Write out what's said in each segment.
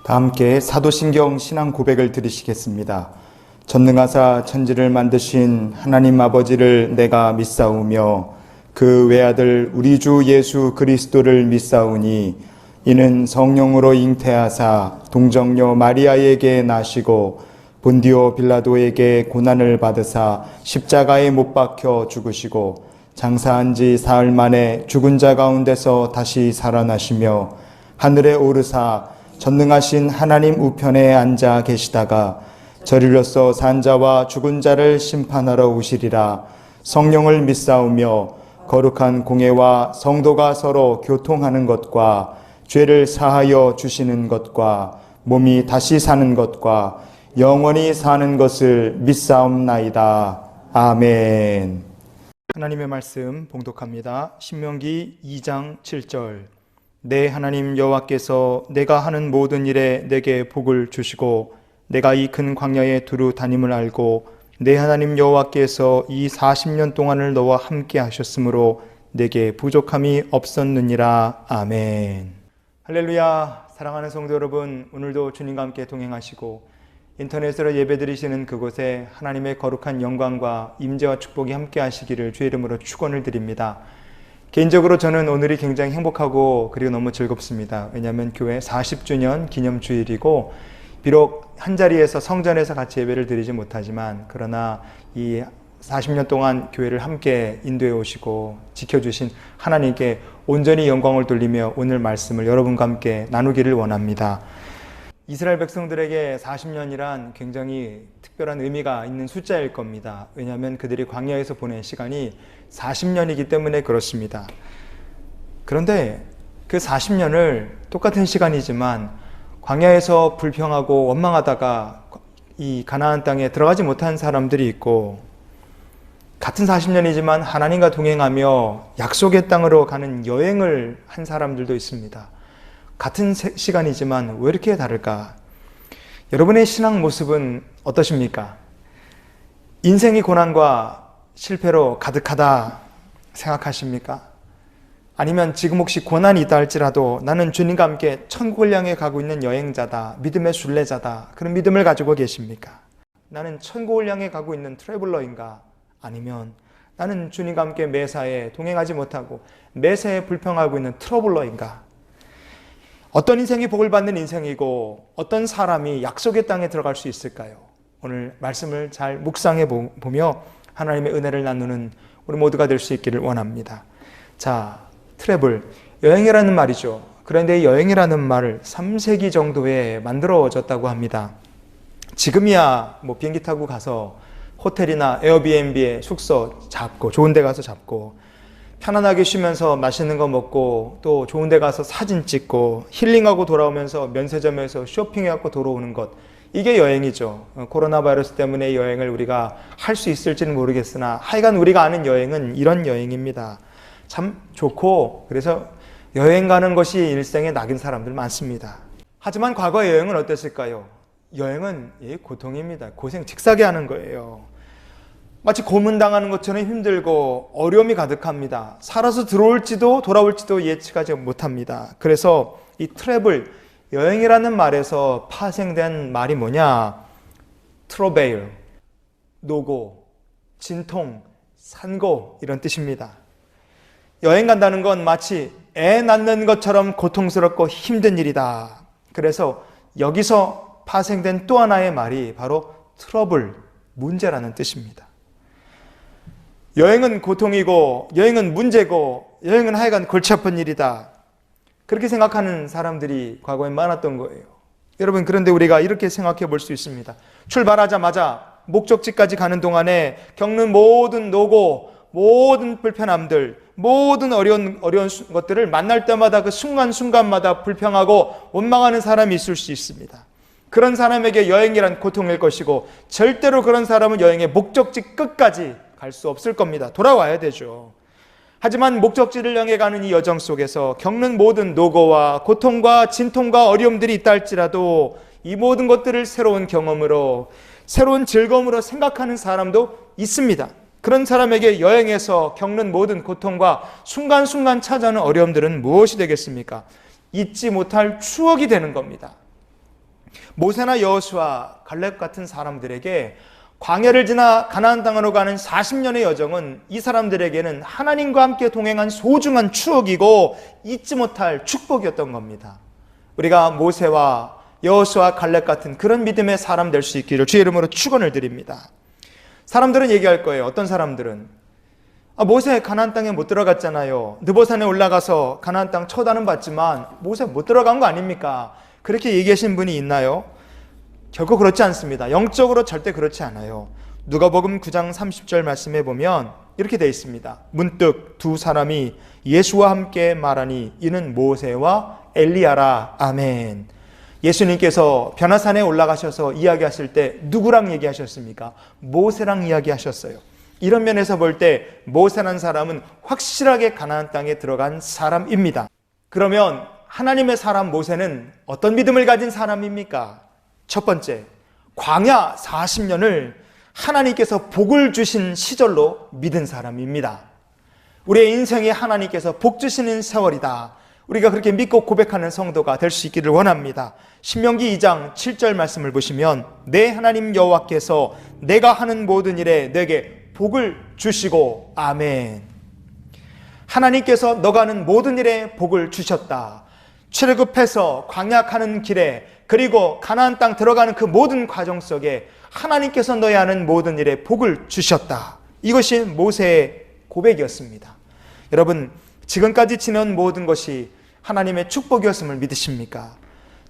다 함께 사도신경 신앙 고백을 드리시겠습니다. 전능하사 천지를 만드신 하나님 아버지를 내가 믿사오며 그 외아들 우리 주 예수 그리스도를 믿사오니 이는 성령으로 잉태하사 동정녀 마리아에게 나시고 본디오 빌라도에게 고난을 받으사 십자가에 못 박혀 죽으시고 장사한 지 사흘 만에 죽은 자 가운데서 다시 살아나시며 하늘에 오르사 전능하신 하나님 우편에 앉아 계시다가 저리로서 산 자와 죽은 자를 심판하러 오시리라. 성령을 믿사오며 거룩한 공회와 성도가 서로 교통하는 것과 죄를 사하여 주시는 것과 몸이 다시 사는 것과 영원히 사는 것을 믿사옵나이다. 아멘. 하나님의 말씀 봉독합니다. 신명기 2장 7절. 내 하나님 여호와께서 내가 하는 모든 일에 내게 복을 주시고 내가 이 큰 광야에 두루 다님을 알고 내 하나님 여호와께서 이 40년 동안을 너와 함께 하셨으므로 내게 부족함이 없었느니라. 아멘. 할렐루야. 사랑하는 성도 여러분, 오늘도 주님과 함께 동행하시고 인터넷으로 예배드리시는 그곳에 하나님의 거룩한 영광과 임재와 축복이 함께 하시기를 주의 이름으로 축원을 드립니다. 개인적으로 저는 오늘이 굉장히 행복하고 그리고 너무 즐겁습니다. 왜냐하면 교회 40주년 기념주일이고 비록 한자리에서 성전에서 같이 예배를 드리지 못하지만 그러나 이 40년 동안 교회를 함께 인도해 오시고 지켜주신 하나님께 온전히 영광을 돌리며 오늘 말씀을 여러분과 함께 나누기를 원합니다. 이스라엘 백성들에게 40년이란 굉장히 특별한 의미가 있는 숫자일 겁니다. 왜냐하면 그들이 광야에서 보낸 시간이 40년이기 때문에 그렇습니다. 그런데 그 40년을 똑같은 시간이지만 광야에서 불평하고 원망하다가 이 가나안 땅에 들어가지 못한 사람들이 있고 같은 40년이지만 하나님과 동행하며 약속의 땅으로 가는 여행을 한 사람들도 있습니다. 같은 시간이지만 왜 이렇게 다를까? 여러분의 신앙 모습은 어떠십니까? 인생이 고난과 실패로 가득하다 생각하십니까? 아니면 지금 혹시 고난이 있다 할지라도 나는 주님과 함께 천국을 향해 가고 있는 여행자다, 믿음의 순례자다, 그런 믿음을 가지고 계십니까? 나는 천국을 향해 가고 있는 트래블러인가? 아니면 나는 주님과 함께 매사에 동행하지 못하고 매사에 불평하고 있는 트러블러인가? 어떤 인생이 복을 받는 인생이고 어떤 사람이 약속의 땅에 들어갈 수 있을까요? 오늘 말씀을 잘 묵상해 보며 하나님의 은혜를 나누는 우리 모두가 될 수 있기를 원합니다. 자, 트래블, 여행이라는 말이죠. 그런데 여행이라는 말을 3세기 정도에 만들어졌다고 합니다. 지금이야 비행기 타고 가서 호텔이나 에어비앤비에 숙소 잡고 좋은 데 가서 잡고 편안하게 쉬면서 맛있는 거 먹고 또 좋은 데 가서 사진 찍고 힐링하고 돌아오면서 면세점에서 쇼핑해갖고 돌아오는 것, 이게 여행이죠. 코로나 바이러스 때문에 여행을 우리가 할 수 있을지는 모르겠으나 하여간 우리가 아는 여행은 이런 여행입니다. 참 좋고 그래서 여행 가는 것이 일생의 낙인 사람들 많습니다. 하지만 과거의 여행은 어땠을까요? 여행은 고통입니다. 고생 직사게 하는 거예요. 마치 고문당하는 것처럼 힘들고 어려움이 가득합니다. 살아서 들어올지도 돌아올지도 예측하지 못합니다. 그래서 이 트래블, 여행이라는 말에서 파생된 말이 뭐냐? 트러베일, 노고, 진통, 산고, 이런 뜻입니다. 여행 간다는 건 마치 애 낳는 것처럼 고통스럽고 힘든 일이다. 그래서 여기서 파생된 또 하나의 말이 바로 트러블, 문제라는 뜻입니다. 여행은 고통이고 여행은 문제고 여행은 하여간 골치 아픈 일이다. 그렇게 생각하는 사람들이 과거에 많았던 거예요. 여러분, 그런데 우리가 이렇게 생각해 볼 수 있습니다. 출발하자마자 목적지까지 가는 동안에 겪는 모든 노고, 모든 불편함들, 모든 어려운 것들을 만날 때마다 그 순간순간마다 불평하고 원망하는 사람이 있을 수 있습니다. 그런 사람에게 여행이란 고통일 것이고 절대로 그런 사람은 여행의 목적지 끝까지 갈 수 없을 겁니다. 돌아와야 되죠. 하지만 목적지를 향해 가는 이 여정 속에서 겪는 모든 노고와 고통과 진통과 어려움들이 있다 할지라도 이 모든 것들을 새로운 경험으로, 새로운 즐거움으로 생각하는 사람도 있습니다. 그런 사람에게 여행에서 겪는 모든 고통과 순간순간 찾아오는 어려움들은 무엇이 되겠습니까? 잊지 못할 추억이 되는 겁니다. 모세나 여호수아, 갈렙 같은 사람들에게 광야를 지나 가나안 땅으로 가는 40년의 여정은 이 사람들에게는 하나님과 함께 동행한 소중한 추억이고 잊지 못할 축복이었던 겁니다. 우리가 모세와 여호수아, 갈렙 같은 그런 믿음의 사람 될 수 있기를 주의 이름으로 축원을 드립니다. 사람들은 얘기할 거예요. 어떤 사람들은 모세 가나안 땅에 못 들어갔잖아요. 느보산에 올라가서 가나안 땅 쳐다는 봤지만 모세 못 들어간 거 아닙니까? 그렇게 얘기하신 분이 있나요? 결코 그렇지 않습니다. 영적으로 절대 그렇지 않아요. 누가복음 9장 30절 말씀에 보면 이렇게 되어 있습니다. 문득 두 사람이 예수와 함께 말하니 이는 모세와 엘리야라. 아멘. 예수님께서 변화산에 올라가셔서 이야기하실 때 누구랑 얘기하셨습니까? 모세랑 이야기하셨어요. 이런 면에서 볼 때 모세라는 사람은 확실하게 가나안 땅에 들어간 사람입니다. 그러면 하나님의 사람 모세는 어떤 믿음을 가진 사람입니까? 첫 번째, 광야 40년을 하나님께서 복을 주신 시절로 믿은 사람입니다. 우리의 인생에 하나님께서 복 주시는 세월이다. 우리가 그렇게 믿고 고백하는 성도가 될 수 있기를 원합니다. 신명기 2장 7절 말씀을 보시면 내 하나님 여호와께서 내가 하는 모든 일에 내게 복을 주시고 아멘. 하나님께서 너가 하는 모든 일에 복을 주셨다. 출애굽해서 광야 가는 길에 그리고 가나안 땅 들어가는 그 모든 과정 속에 하나님께서 너희 하는 모든 일에 복을 주셨다. 이것이 모세의 고백이었습니다. 여러분, 지금까지 지낸 모든 것이 하나님의 축복이었음을 믿으십니까?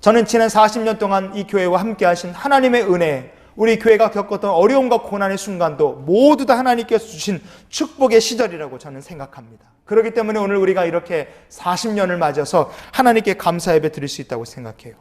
저는 지난 40년 동안 이 교회와 함께 하신 하나님의 은혜, 우리 교회가 겪었던 어려움과 고난의 순간도 모두 다 하나님께서 주신 축복의 시절이라고 저는 생각합니다. 그렇기 때문에 오늘 우리가 이렇게 40년을 맞아서 하나님께 감사 예배 드릴 수 있다고 생각해요.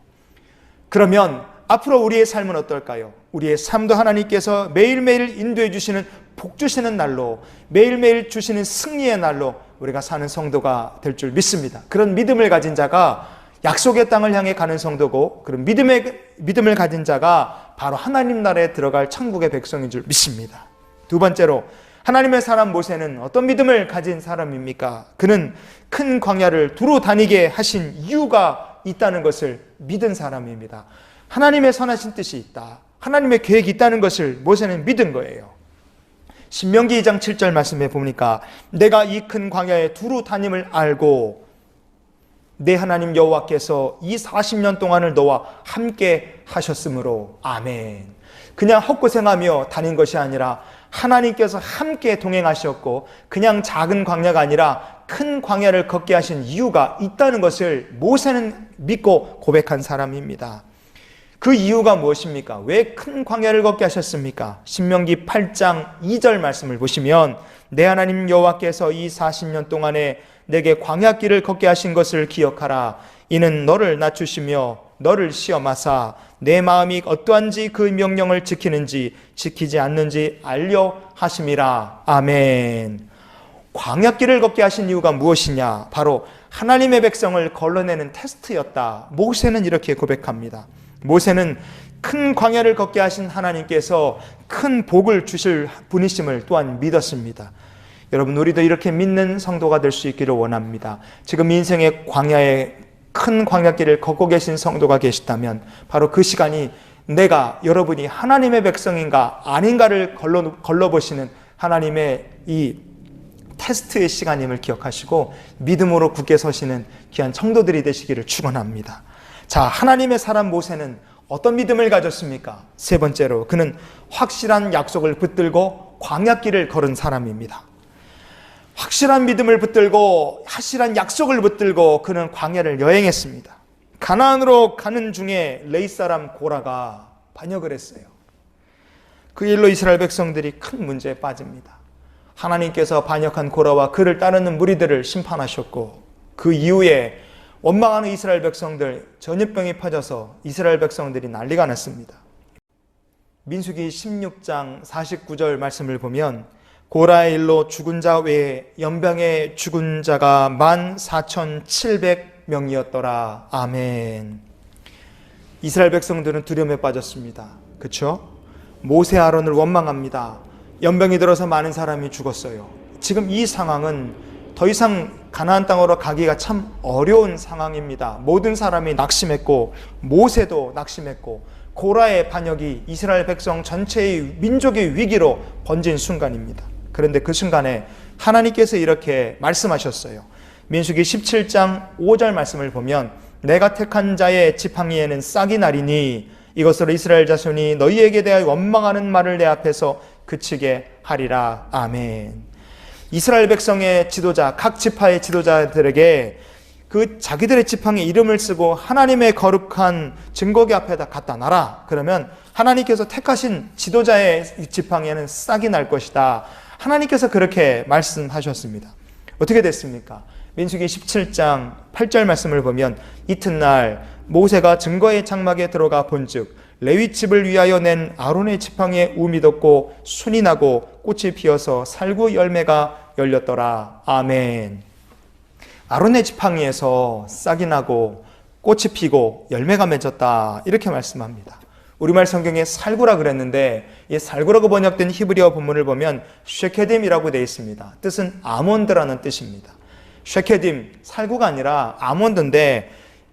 그러면 앞으로 우리의 삶은 어떨까요? 우리의 삶도 하나님께서 매일매일 인도해 주시는 복 주시는 날로, 매일매일 주시는 승리의 날로 우리가 사는 성도가 될 줄 믿습니다. 그런 믿음을 가진 자가 약속의 땅을 향해 가는 성도고, 그런 믿음을 가진 자가 바로 하나님 나라에 들어갈 천국의 백성인 줄 믿습니다. 두 번째로, 하나님의 사람 모세는 어떤 믿음을 가진 사람입니까? 그는 큰 광야를 두루 다니게 하신 이유가 있다는 것을 믿은 사람입니다. 하나님의 선하신 뜻이 있다, 하나님의 계획이 있다는 것을 모세는 믿은 거예요. 신명기 2장 7절 말씀에 보니까 내가 이 큰 광야에 두루 다님을 알고 내 하나님 여호와께서 이 40년 동안을 너와 함께 하셨으므로 아멘. 그냥 헛고생하며 다닌 것이 아니라 하나님께서 함께 동행하셨고, 그냥 작은 광야가 아니라 큰 광야를 걷게 하신 이유가 있다는 것을 모세는 믿고 고백한 사람입니다. 그 이유가 무엇입니까? 왜 큰 광야를 걷게 하셨습니까? 신명기 8장 2절 말씀을 보시면 내 하나님 여호와께서 이 40년 동안에 내게 광야길을 걷게 하신 것을 기억하라. 이는 너를 낮추시며 너를 시험하사 내 마음이 어떠한지 그 명령을 지키는지 지키지 않는지 알려 하심이라. 아멘. 광야길을 걷게 하신 이유가 무엇이냐? 바로 하나님의 백성을 걸러내는 테스트였다. 모세는 이렇게 고백합니다. 모세는 큰 광야를 걷게 하신 하나님께서 큰 복을 주실 분이심을 또한 믿었습니다. 여러분, 우리도 이렇게 믿는 성도가 될 수 있기를 원합니다. 지금 인생의 광야에 큰 광야길을 걷고 계신 성도가 계시다면 바로 그 시간이 내가, 여러분이 하나님의 백성인가 아닌가를 걸러보시는 하나님의 이 테스트의 시간임을 기억하시고 믿음으로 굳게 서시는 귀한 성도들이 되시기를 축원합니다. 자, 하나님의 사람 모세는 어떤 믿음을 가졌습니까? 세 번째로, 그는 확실한 약속을 붙들고 광야길을 걸은 사람입니다. 확실한 믿음을 붙들고 확실한 약속을 붙들고 그는 광야를 여행했습니다. 가나안으로 가는 중에 레위 사람 고라가 반역을 했어요. 그 일로 이스라엘 백성들이 큰 문제에 빠집니다. 하나님께서 반역한 고라와 그를 따르는 무리들을 심판하셨고, 그 이후에 원망하는 이스라엘 백성들, 전염병이 퍼져서 이스라엘 백성들이 난리가 났습니다. 민수기 16장 49절 말씀을 보면 고라의 일로 죽은 자 외에 연병에 죽은 자가 14,700명이었더라. 아멘. 이스라엘 백성들은 두려움에 빠졌습니다. 그렇죠? 모세 아론을 원망합니다. 연병이 들어서 많은 사람이 죽었어요. 지금 이 상황은 더 이상 가나안 땅으로 가기가 참 어려운 상황입니다. 모든 사람이 낙심했고 모세도 낙심했고 고라의 반역이 이스라엘 백성 전체의 민족의 위기로 번진 순간입니다. 그런데 그 순간에 하나님께서 이렇게 말씀하셨어요. 민수기 17장 5절 말씀을 보면 내가 택한 자의 지팡이에는 싹이 나리니 이것으로 이스라엘 자손이 너희에게 대하여 원망하는 말을 내 앞에서 그치게 하리라. 아멘. 이스라엘 백성의 지도자, 각 지파의 지도자들에게 그 자기들의 지팡이 이름을 쓰고 하나님의 거룩한 증거기 앞에다 갖다 놔라. 그러면 하나님께서 택하신 지도자의 지팡이에는 싹이 날 것이다. 하나님께서 그렇게 말씀하셨습니다. 어떻게 됐습니까? 민수기 17장 8절 말씀을 보면 이튿날 모세가 증거의 장막에 들어가 본즉 레위 집을 위하여 낸 아론의 지팡이에 움이 돋고 순이 나고 꽃이 피어서 살구 열매가 열렸더라. 아멘. 아론의 지팡이에서 싹이 나고 꽃이 피고 열매가 맺었다. 이렇게 말씀합니다. 우리말 성경에 살구라 그랬는데 이 살구라고 번역된 히브리어 본문을 보면 쉐케딤이라고 되어 있습니다. 뜻은 아몬드라는 뜻입니다. 쉐케딤, 살구가 아니라 아몬드인데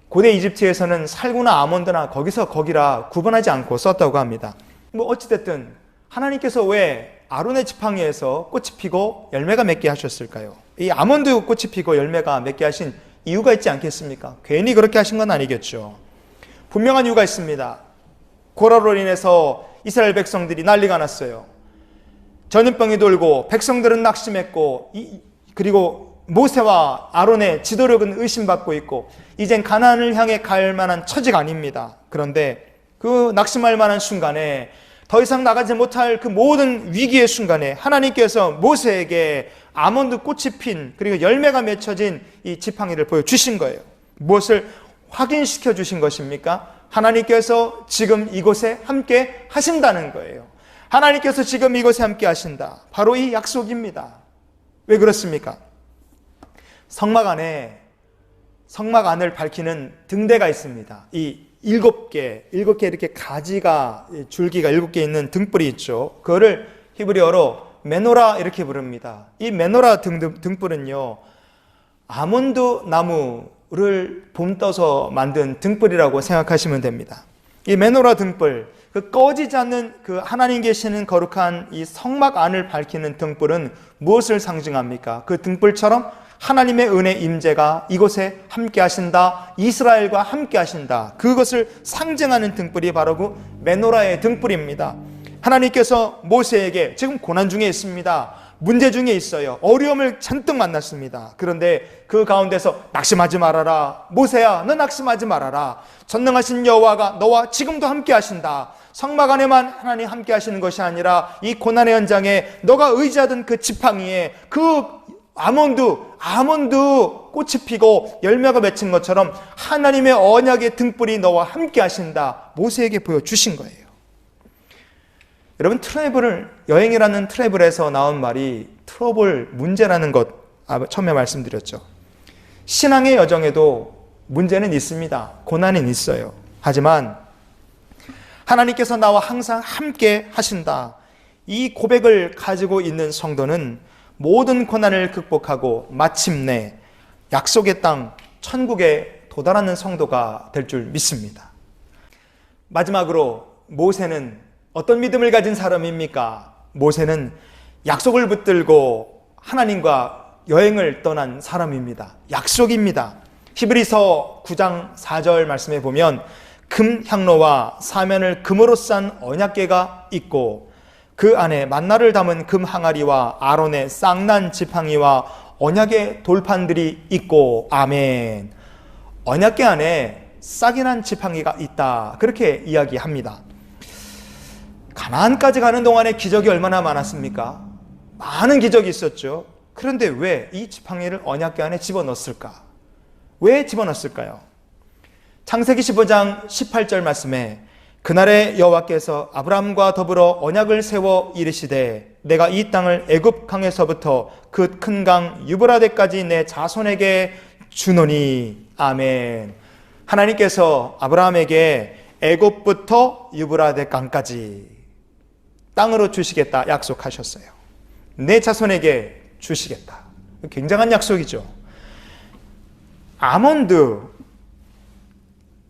고대 이집트에서는 살구나 아몬드나 거기서 거기라 구분하지 않고 썼다고 합니다. 어찌됐든 하나님께서 왜 아론의 지팡이에서 꽃이 피고 열매가 맺게 하셨을까요? 이 아몬드 꽃이 피고 열매가 맺게 하신 이유가 있지 않겠습니까? 괜히 그렇게 하신 건 아니겠죠. 분명한 이유가 있습니다. 고라로 인해서 이스라엘 백성들이 난리가 났어요. 전염병이 돌고 백성들은 낙심했고 그리고 모세와 아론의 지도력은 의심받고 있고 이젠 가나안을 향해 갈 만한 처지가 아닙니다. 그런데 그 낙심할 만한 순간에 더 이상 나가지 못할 그 모든 위기의 순간에 하나님께서 모세에게 아몬드 꽃이 핀 그리고 열매가 맺혀진 이 지팡이를 보여주신 거예요. 무엇을 확인시켜 주신 것입니까? 하나님께서 지금 이곳에 함께 하신다는 거예요. 하나님께서 지금 이곳에 함께 하신다. 바로 이 약속입니다. 왜 그렇습니까? 성막 안을 밝히는 등대가 있습니다. 이 7개 이렇게 가지가, 줄기가 7개 있는 등불이 있죠. 그거를 히브리어로 메노라 이렇게 부릅니다. 이 메노라 등불은요, 아몬드 나무를 봄떠서 만든 등불이라고 생각하시면 됩니다. 이 메노라 등불, 그 꺼지지 않는 그 하나님 계시는 거룩한 이 성막 안을 밝히는 등불은 무엇을 상징합니까? 그 등불처럼 하나님의 은혜 임재가 이곳에 함께 하신다. 이스라엘과 함께 하신다. 그것을 상징하는 등불이 바로 그 메노라의 등불입니다. 하나님께서 모세에게 지금 고난 중에 있습니다. 문제 중에 있어요. 어려움을 잔뜩 만났습니다. 그런데 그 가운데서 낙심하지 말아라. 모세야, 너 낙심하지 말아라. 전능하신 여호와가 너와 지금도 함께 하신다. 성막 안에만 하나님 함께 하시는 것이 아니라 이 고난의 현장에 너가 의지하던 그 지팡이에 그 아몬드 꽃이 피고 열매가 맺힌 것처럼 하나님의 언약의 등불이 너와 함께 하신다. 모세에게 보여주신 거예요. 여러분, 여행이라는 트래블에서 나온 말이 트러블, 문제라는 것 처음에 말씀드렸죠. 신앙의 여정에도 문제는 있습니다. 고난은 있어요. 하지만 하나님께서 나와 항상 함께 하신다. 이 고백을 가지고 있는 성도는 모든 고난을 극복하고 마침내 약속의 땅 천국에 도달하는 성도가 될 줄 믿습니다. 마지막으로 모세는 어떤 믿음을 가진 사람입니까? 모세는 약속을 붙들고 하나님과 여행을 떠난 사람입니다. 약속입니다. 히브리서 9장 4절 말씀에 보면 금 향로와 사면을 금으로 싼 언약궤가 있고 그 안에 만나를 담은 금 항아리와 아론의 쌍난 지팡이와 언약의 돌판들이 있고, 아멘. 언약궤 안에 싹이 난 지팡이가 있다. 그렇게 이야기합니다. 가나안까지 가는 동안에 기적이 얼마나 많았습니까? 많은 기적이 있었죠. 그런데 왜 이 지팡이를 언약궤 안에 집어넣었을까? 왜 집어넣었을까요? 창세기 15장 18절 말씀에 그날에 여호와께서 아브라함과 더불어 언약을 세워 이르시되 내가 이 땅을 애굽 강에서부터 그 큰 강 유브라데까지 내 자손에게 주노니. 아멘. 하나님께서 아브라함에게 애굽부터 유브라데 강까지 땅으로 주시겠다 약속하셨어요. 내 자손에게 주시겠다. 굉장한 약속이죠. 아몬드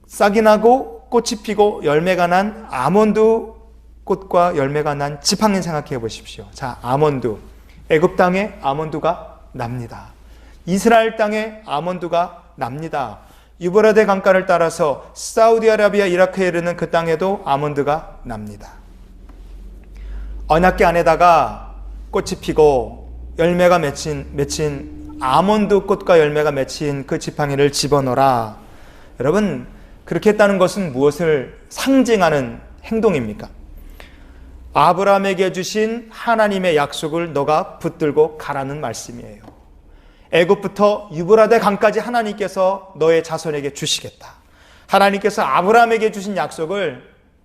싹이 나고 꽃이 피고 열매가 난 아몬드 꽃과 열매가 난 지팡이 생각해 보십시오. 자, 아몬드. 애굽 땅에 아몬드가 납니다. 이스라엘 땅에 아몬드가 납니다. 유브라데 강가를 따라서 사우디아라비아, 이라크에 이르는 그 땅에도 아몬드가 납니다. 언약궤 안에다가 꽃이 피고 열매가 맺힌 아몬드 꽃과 열매가 맺힌 그 지팡이를 집어넣어라. 여러분, 그렇게 했다는 것은 무엇을 상징하는 행동입니까? 아브라함에게 주신 하나님의 약속을 너가 붙들고 가라는 말씀이에요. 애굽부터 유브라데 강까지 하나님께서 너의 자손에게 주시겠다. 하나님께서 아브라함에게 주신 약속을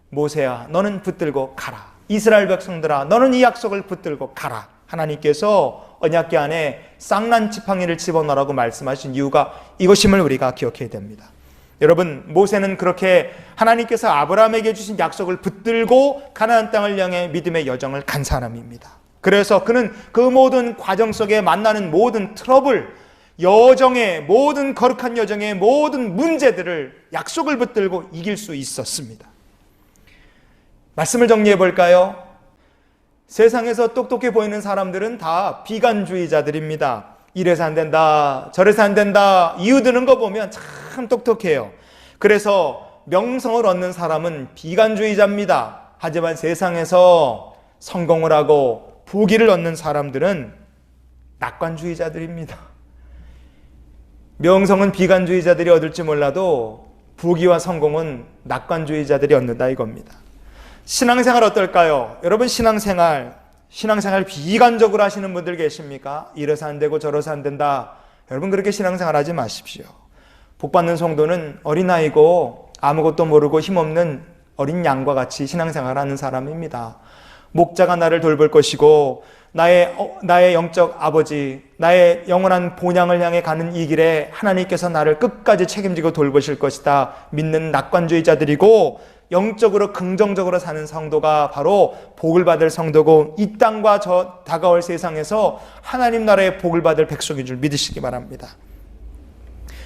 모세야 너는 붙들고 가라. 이스라엘 백성들아 너는 이 약속을 붙들고 가라. 하나님께서 언약궤 안에 쌍난 지팡이를 집어넣으라고 말씀하신 이유가 이것임을 우리가 기억해야 됩니다. 여러분, 모세는 그렇게 하나님께서 아브라함에게 주신 약속을 붙들고 가나안 땅을 향해 믿음의 여정을 간 사람입니다. 그래서 그는 그 모든 과정 속에 만나는 모든 트러블, 여정의 모든 거룩한 여정의 모든 문제들을 약속을 붙들고 이길 수 있었습니다. 말씀을 정리해 볼까요? 세상에서 똑똑해 보이는 사람들은 다 비관주의자들입니다. 이래서 안 된다, 저래서 안 된다, 이유 드는 거 보면 참 똑똑해요. 그래서 명성을 얻는 사람은 비관주의자입니다. 하지만 세상에서 성공을 하고 부귀를 얻는 사람들은 낙관주의자들입니다. 명성은 비관주의자들이 얻을지 몰라도 부귀와 성공은 낙관주의자들이 얻는다 이겁니다. 신앙생활 어떨까요? 여러분, 신앙생활 비관적으로 하시는 분들 계십니까? 이래서 안 되고 저래서 안 된다. 여러분, 그렇게 신앙생활 하지 마십시오. 복받는 성도는 어린아이고 아무것도 모르고 힘없는 어린 양과 같이 신앙생활 하는 사람입니다. 목자가 나를 돌볼 것이고 나의 영적 아버지, 나의 영원한 본향을 향해 가는 이 길에 하나님께서 나를 끝까지 책임지고 돌보실 것이다 믿는 낙관주의자들이고, 영적으로 긍정적으로 사는 성도가 바로 복을 받을 성도고 이 땅과 저 다가올 세상에서 하나님 나라의 복을 받을 백성인 줄 믿으시기 바랍니다.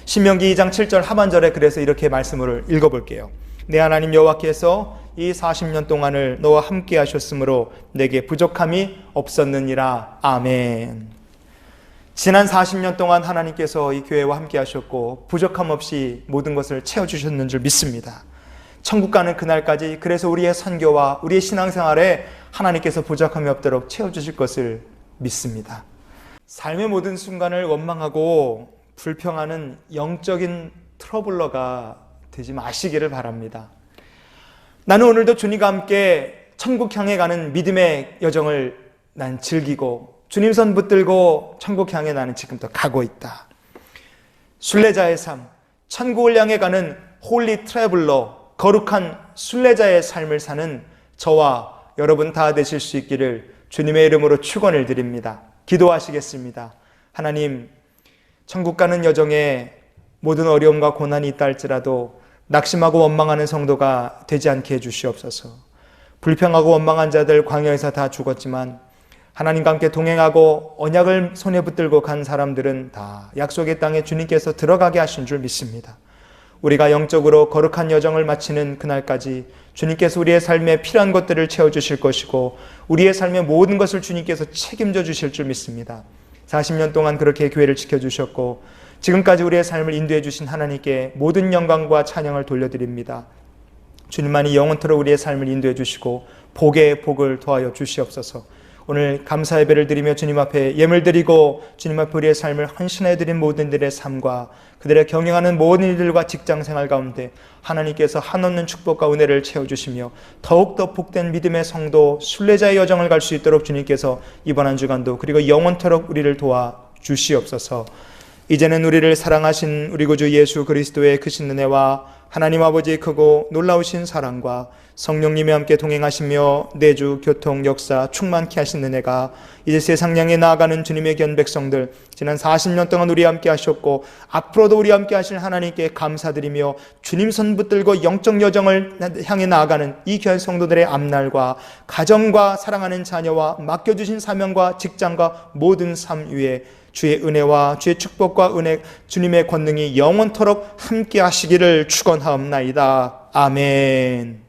신명기 2장 7절 하반절에 그래서 이렇게 말씀을 읽어볼게요. 내 하나님 여호와께서 이 40년 동안을 너와 함께 하셨으므로 내게 부족함이 없었느니라. 아멘. 지난 40년 동안 하나님께서 이 교회와 함께 하셨고 부족함 없이 모든 것을 채워주셨는 줄 믿습니다. 천국 가는 그날까지 그래서 우리의 선교와 우리의 신앙생활에 하나님께서 부족함이 없도록 채워주실 것을 믿습니다. 삶의 모든 순간을 원망하고 불평하는 영적인 트러블러가 되지 마시기를 바랍니다. 나는 오늘도 주님과 함께 천국 향해 가는 믿음의 여정을 난 즐기고 주님 손 붙들고 천국 향해 나는 지금도 가고 있다. 순례자의 삶, 천국을 향해 가는 홀리 트래블러, 거룩한 순례자의 삶을 사는 저와 여러분 다 되실 수 있기를 주님의 이름으로 축원을 드립니다. 기도하시겠습니다. 하나님, 천국 가는 여정에 모든 어려움과 고난이 있다 할지라도 낙심하고 원망하는 성도가 되지 않게 해주시옵소서. 불평하고 원망한 자들 광야에서 다 죽었지만 하나님과 함께 동행하고 언약을 손에 붙들고 간 사람들은 다 약속의 땅에 주님께서 들어가게 하신 줄 믿습니다. 우리가 영적으로 거룩한 여정을 마치는 그날까지 주님께서 우리의 삶에 필요한 것들을 채워주실 것이고 우리의 삶의 모든 것을 주님께서 책임져 주실 줄 믿습니다. 40년 동안 그렇게 교회를 지켜주셨고 지금까지 우리의 삶을 인도해 주신 하나님께 모든 영광과 찬양을 돌려드립니다. 주님만이 영원토록 우리의 삶을 인도해 주시고 복의 복을 더하여 주시옵소서. 오늘 감사 예배를 드리며 주님 앞에 예물 드리고 주님 앞에 우리의 삶을 헌신해 드린 모든 이들의 삶과 그들의 경영하는 모든 이들과 직장생활 가운데 하나님께서 한없는 축복과 은혜를 채워주시며 더욱더 복된 믿음의 성도 순례자의 여정을 갈 수 있도록 주님께서 이번 한 주간도 그리고 영원토록 우리를 도와주시옵소서. 이제는 우리를 사랑하신 우리 구주 예수 그리스도의 크신 은혜와 하나님 아버지의 크고 놀라우신 사랑과 성령님이 함께 동행하시며 내주 교통 역사 충만케 하신 은혜가 이제 세상 향해 나아가는 주님의 귀한 백성들, 지난 40년 동안 우리 함께 하셨고 앞으로도 우리 함께 하실 하나님께 감사드리며 주님 손 붙들고 영적 여정을 향해 나아가는 이 귀한 성도들의 앞날과 가정과 사랑하는 자녀와 맡겨주신 사명과 직장과 모든 삶 위에 주의 은혜와 주의 축복과 은혜, 주님의 권능이 영원토록 함께 하시기를 축원하옵나이다. 아멘.